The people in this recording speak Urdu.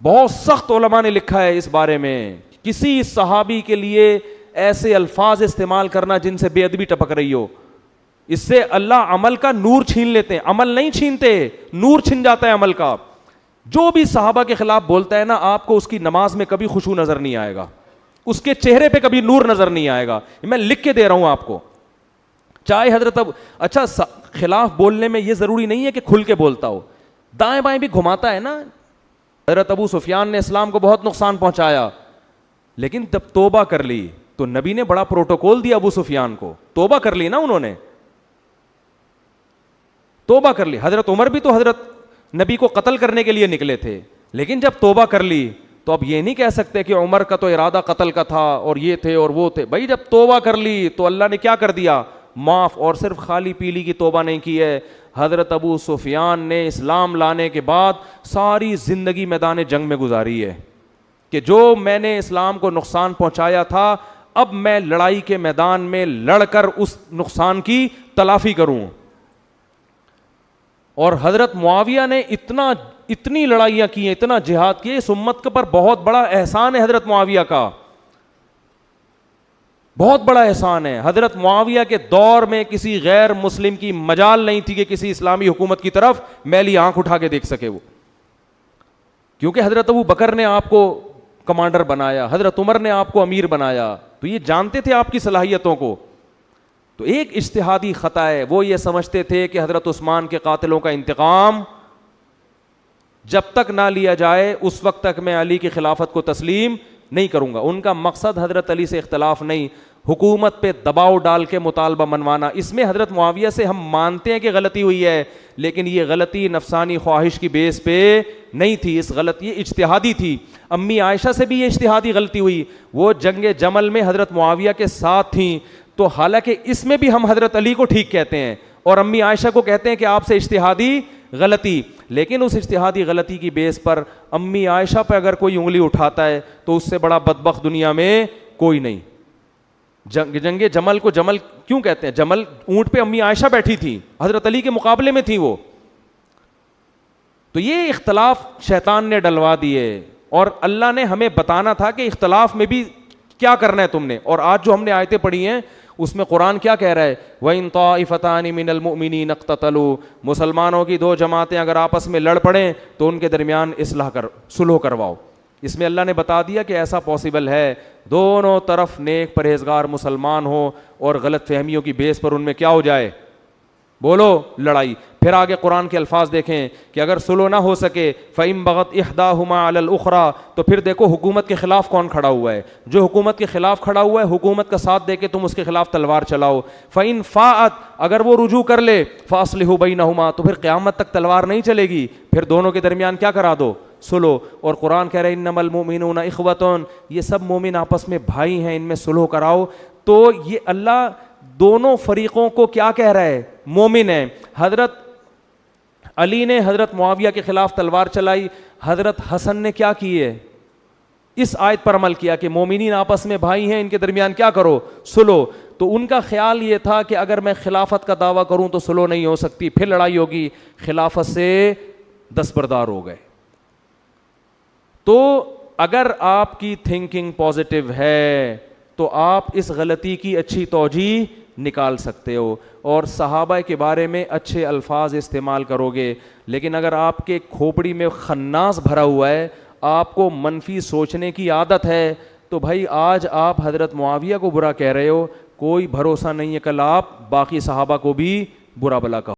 بہت سخت علماء نے لکھا ہے اس بارے میں، کسی صحابی کے لیے ایسے الفاظ استعمال کرنا جن سے بے ادبی ٹپک رہی ہو، اس سے اللہ عمل کا نور چھین لیتے ہیں. عمل نہیں چھینتے، نور چھن جاتا ہے عمل کا. جو بھی صحابہ کے خلاف بولتا ہے نا، آپ کو اس کی نماز میں کبھی خشوع نظر نہیں آئے گا، اس کے چہرے پہ کبھی نور نظر نہیں آئے گا. میں لکھ کے دے رہا ہوں آپ کو. چاہے حضرت اچھا خلاف بولنے میں یہ ضروری نہیں ہے کہ کھل کے بولتا ہو، دائیں بائیں بھی گھماتا ہے نا. حضرت ابو سفیان نے اسلام کو بہت نقصان پہنچایا، لیکن جب توبہ کر لی تو نبی نے بڑا پروٹوکول دیا ابو سفیان کو. توبہ کر لی نا انہوں نے، توبہ کر لی. حضرت عمر بھی تو حضرت نبی کو قتل کرنے کے لیے نکلے تھے، لیکن جب توبہ کر لی تو اب یہ نہیں کہہ سکتے کہ عمر کا تو ارادہ قتل کا تھا اور یہ تھے اور وہ تھے. بھائی جب توبہ کر لی تو اللہ نے کیا کر دیا؟ معاف. اور صرف خالی پیلی کی توبہ نہیں کی ہے، حضرت ابو سفیان نے اسلام لانے کے بعد ساری زندگی میدان جنگ میں گزاری ہے کہ جو میں نے اسلام کو نقصان پہنچایا تھا، اب میں لڑائی کے میدان میں لڑ کر اس نقصان کی تلافی کروں. اور حضرت معاویہ نے اتنی لڑائیاں کی ہیں، اتنا جہاد کیے. اس امت کے پر بہت بڑا احسان ہے حضرت معاویہ کا، بہت بڑا احسان ہے. حضرت معاویہ کے دور میں کسی غیر مسلم کی مجال نہیں تھی کہ کسی اسلامی حکومت کی طرف میلی آنکھ اٹھا کے دیکھ سکے وہ، کیونکہ حضرت ابو بکر نے آپ کو کمانڈر بنایا، حضرت عمر نے آپ کو امیر بنایا، تو یہ جانتے تھے آپ کی صلاحیتوں کو. تو ایک اجتہادی خطا ہے، وہ یہ سمجھتے تھے کہ حضرت عثمان کے قاتلوں کا انتقام جب تک نہ لیا جائے اس وقت تک میں علی کی خلافت کو تسلیم نہیں کروں گا. ان کا مقصد حضرت علی سے اختلاف نہیں، حکومت پہ دباؤ ڈال کے مطالبہ منوانا. اس میں حضرت معاویہ سے ہم مانتے ہیں کہ غلطی ہوئی ہے، لیکن یہ غلطی نفسانی خواہش کی بیس پہ نہیں تھی، اس غلط یہ اجتہادی تھی. امی عائشہ سے بھی یہ اجتہادی غلطی ہوئی، وہ جنگ جمل میں حضرت معاویہ کے ساتھ تھیں. تو حالانکہ اس میں بھی ہم حضرت علی کو ٹھیک کہتے ہیں اور امی عائشہ کو کہتے ہیں کہ آپ سے اجتہادی غلطی، لیکن اس اجتہادی غلطی کی بیس پر امی عائشہ پہ اگر کوئی انگلی اٹھاتا ہے تو اس سے بڑا بدبخت دنیا میں کوئی نہیں. جنگ جمل کو جمل کیوں کہتے ہیں؟ جمل اونٹ پہ امی عائشہ بیٹھی تھی، حضرت علی کے مقابلے میں تھی وہ. تو یہ اختلاف شیطان نے ڈلوا دیے اور اللہ نے ہمیں بتانا تھا کہ اختلاف میں بھی کیا کرنا ہے تم نے. اور آج جو ہم نے آیتیں پڑھی ہیں اس میں قرآن کیا کہہ رہا ہے؟ وَإِن طَائِفَتَانِ مِنَ الْمُؤْمِنِينَ اقْتَتَلُوا، مسلمانوں کی دو جماعتیں اگر آپس میں لڑ پڑیں تو ان کے درمیان صلح کرواؤ. اس میں اللہ نے بتا دیا کہ ایسا پاسبل ہے، دونوں طرف نیک پرہیزگار مسلمان ہو اور غلط فہمیوں کی بیس پر ان میں کیا ہو جائے؟ بولو، لڑائی. پھر آگے قرآن کے الفاظ دیکھیں کہ اگر صلح نہ ہو سکے فَإِن بَغَتْ إِحْدَاهُمَا عَلَى الْأُخْرَى، تو پھر دیکھو حکومت کے خلاف کون کھڑا ہوا ہے. جو حکومت کے خلاف کھڑا ہوا ہے حکومت کا ساتھ دے کے تم اس کے خلاف تلوار چلاؤ. فَإِن فَاءَتْ، اگر وہ رجوع کر لے فَأَصْلِحُوا بَيْنَهُمَا، تو پھر قیامت تک تلوار نہیں چلے گی، پھر دونوں کے درمیان کیا کرا دو؟ صلح. اور قرآن کہہ رہے ہیں انما المؤمنون اخوۃ، یہ سب مومن آپس میں بھائی ہیں، ان میں صلح کراؤ. تو یہ اللہ دونوں فریقوں کو کیا کہہ رہا ہے؟ مومن ہیں. حضرت علی نے حضرت معاویہ کے خلاف تلوار چلائی، حضرت حسن نے کیا کیے؟ اس آیت پر عمل کیا کہ مومنین آپس میں بھائی ہیں، ان کے درمیان کیا کرو؟ صلح. تو ان کا خیال یہ تھا کہ اگر میں خلافت کا دعویٰ کروں تو صلح نہیں ہو سکتی، پھر لڑائی ہوگی، خلافت سے دستبردار ہو گئے. تو اگر آپ کی تھنکنگ پازیٹیو ہے تو آپ اس غلطی کی اچھی توجیہ نکال سکتے ہو اور صحابہ کے بارے میں اچھے الفاظ استعمال کرو گے. لیکن اگر آپ کے کھوپڑی میں خناس بھرا ہوا ہے، آپ کو منفی سوچنے کی عادت ہے، تو بھائی آج آپ حضرت معاویہ کو برا کہہ رہے ہو، کوئی بھروسہ نہیں ہے کل آپ باقی صحابہ کو بھی برا بلا کہو.